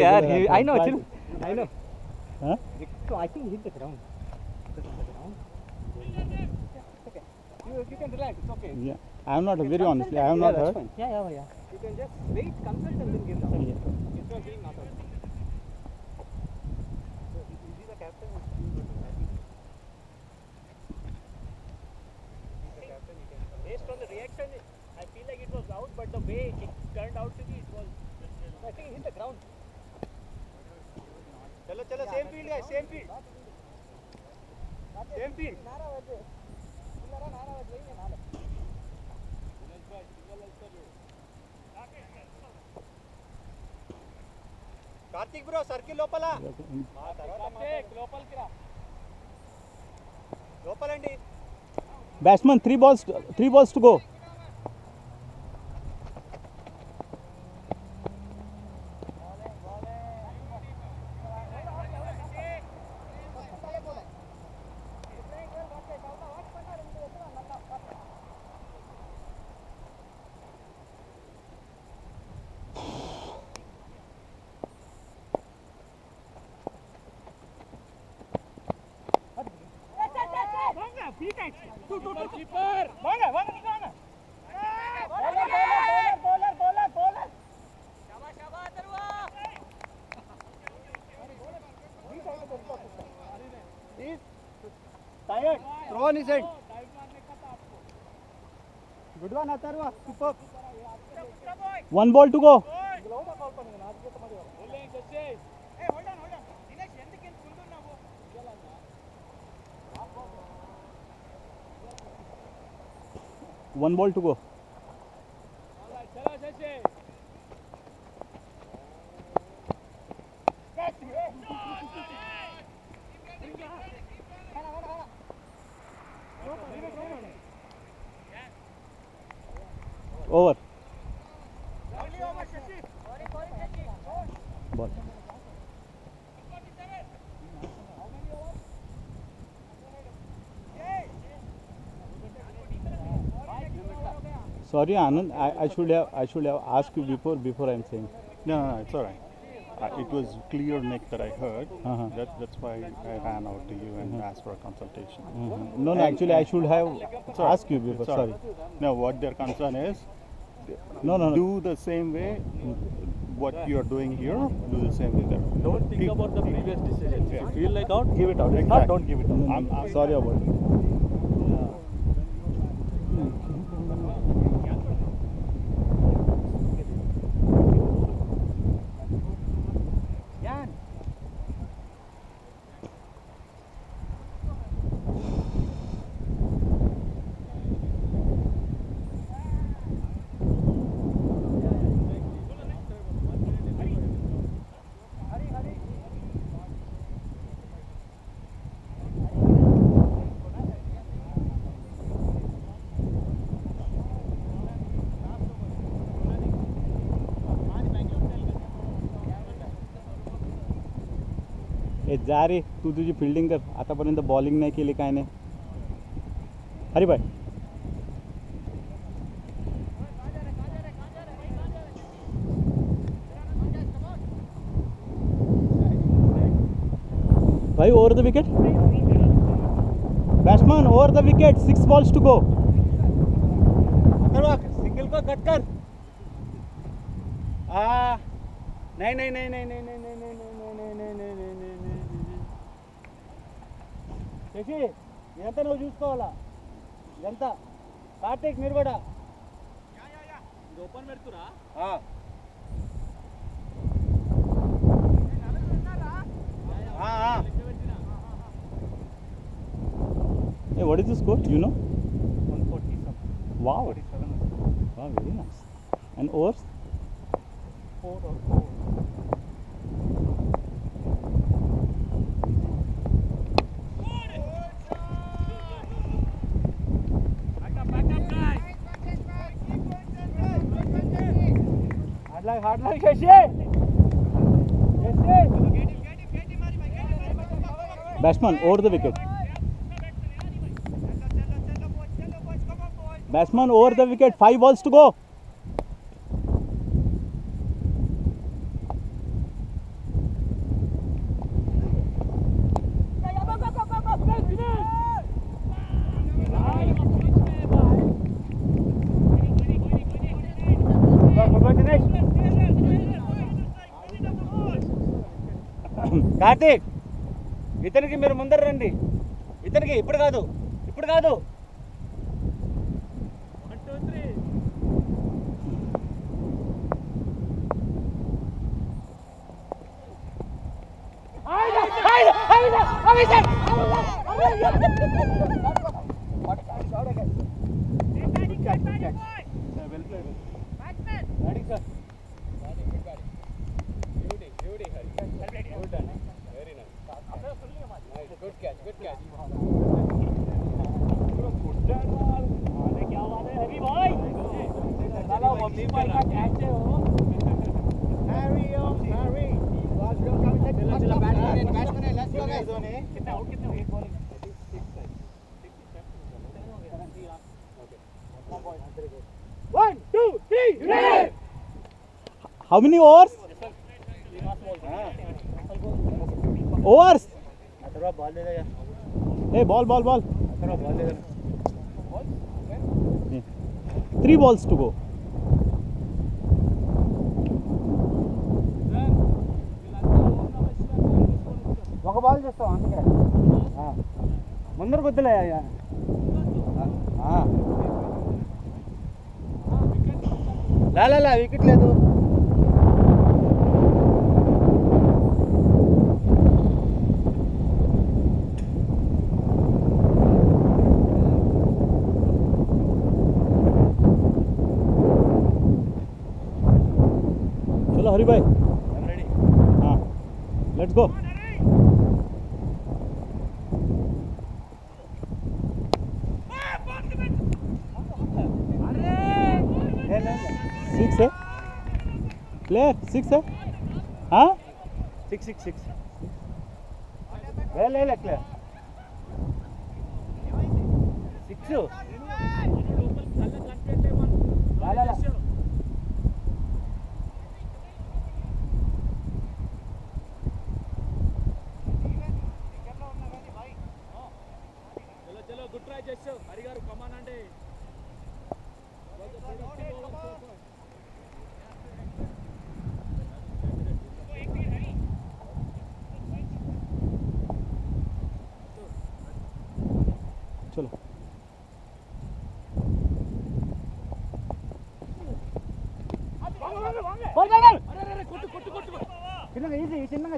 Yeah, I know. I know. Huh? So I think he hit the ground. Okay. You can relax. It's okay. Yeah. I am not very honestly. I am not hurt. Fine. Yeah. You can just wait, consult, and then give the out. Instead of being not out. So is he the captain? Based on the reaction, I feel like it was out, but the way it turned out to be, it was. I think he hit the ground. Chalo, same field, guys, same field. Same field. Karthik bro, circle lopala. Karthik, lopal kira. Lopal andi. Batsman, three balls to go. Tired. Throw on his head. Good one, Atharva. Superb. One ball to go. One ball to go. Over. Ball. Sorry, Anand. I should have asked you before I'm saying. No, it's all right. It was clear neck that I heard. That's why I ran out to you and asked for a consultation. No, actually I should have asked you before. Sorry. No, what their concern is, No. do the same way what you are doing here, do the same way there. Don't think about the previous decision. If you feel like out, give it out. If Exactly. not, don't give it out. I'm sorry about it. जा रे तू तुझी fielding कर आतापर्यंत bowling नाही केली काय नाही हरी भाई भाई over the wicket batsman over the wicket 6 balls to go single को कट कर శశి ఇదంతా నువ్వు చూసుకోవాలా ఇదంతా కార్తీక్ మీరు కూడా ఇది open పెడుతురా Hey, what is the score? You know? 140 something. Wow. 47. Wow, very nice. And overs? 4 or 4. Hard like Shashi. Batsman over the wicket. Batsman over the wicket. 5 balls to go. Karthik ఇతనికి మీరు ముందర రండి. ఇతనికి ఇప్పుడు కాదు. One, two, three. One, two, three. How many overs? Overs? Hey, ball. 3 balls to go. ఒక ball చేస్తాం అందుకే ముందరకు వద్దులే వికెట్ లేదు. चलो हरी भाई, हाँ लेट्स गो. सिक्स है प्लेयर, 6 है. हाँ 6 ले क्लियर 6 చలో గుడ్ ట్రై చేసావు హరి గారు, కమాన్ అండి. चलो చిన్నగా ఈజీ చిన్నగా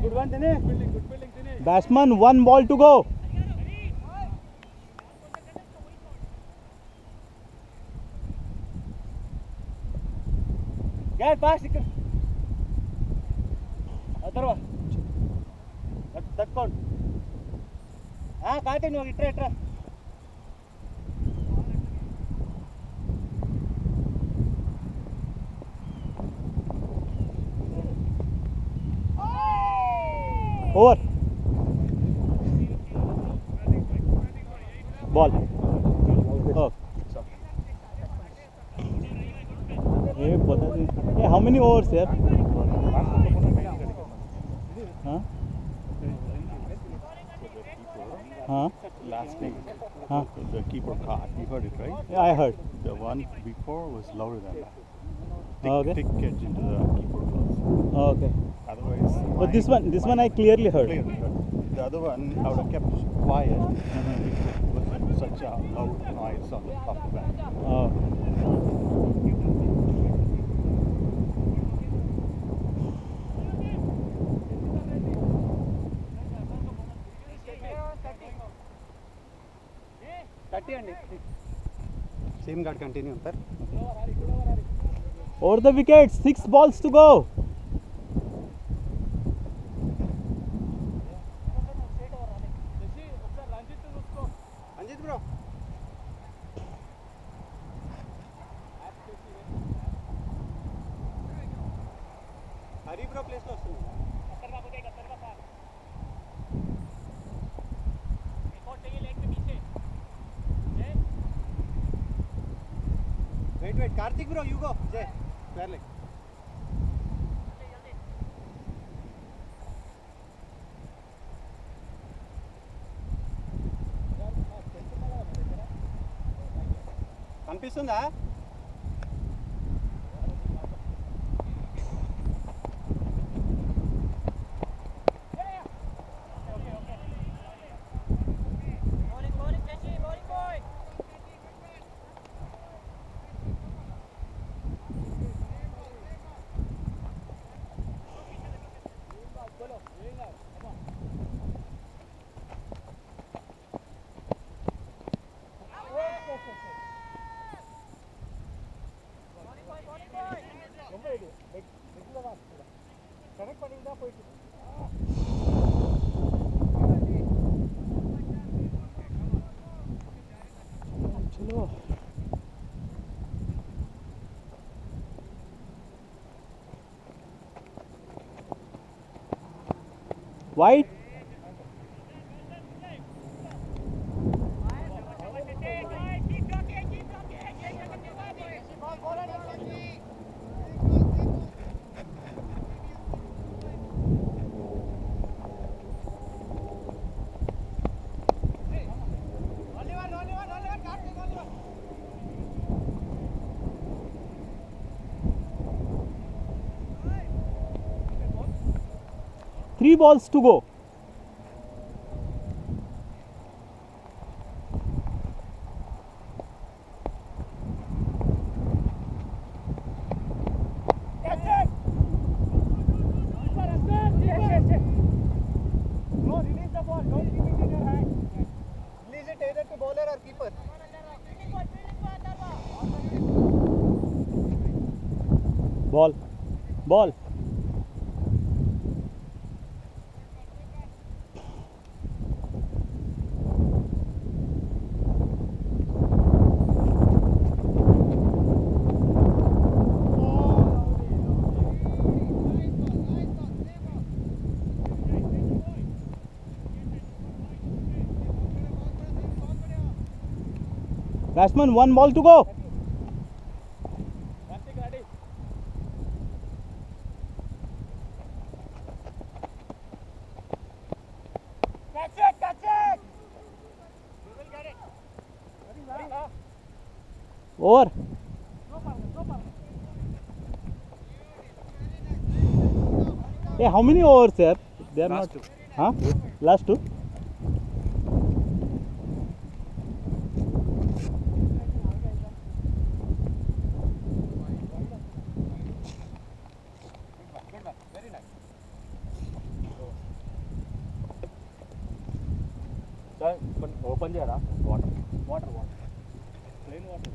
గుడ్ వన్ తిని. Batsman 1 ball to go. Gas fast ఇక్కడ అదర్వా తట్టుకోండి. కాతే నువ్వు ఇట్రా ओवर बॉल. ये पता नहीं ये हाउ मेनी ओवर्स यार. हाँ हाँ Last week, हाँ the keeper caught. You heard it, right? I heard. The one before was louder than that. Okay. Thick edge into the keeper gloves. Okay. Otherwise, But this one I clearly heard. clearly heard. The other one, I would have kept quiet. It wasn't such a loud noise on the top of that. Oh. Same God continue sir. Over the wicket, 6 balls to go. Anjith bro Hari bro ప్లేస్లో వస్తుంది. Wait Karthik bro you go Jay fair leg. అనిపిస్తుందా? Connect பண்ணியிருந்தா போயிட்டு चलो वाइट Three balls to go. No, release the ball. Don't keep it in your hand. Release it either to bowler or keeper. Ball. Ball. Batsman, one ball to go. Catch it, catch it. You will get it. Over. No problem, no problem. Hey, how many overs, sir? They are Last not. two. Huh? Last two. Very nice. Sir, open చేయరా water water water plain water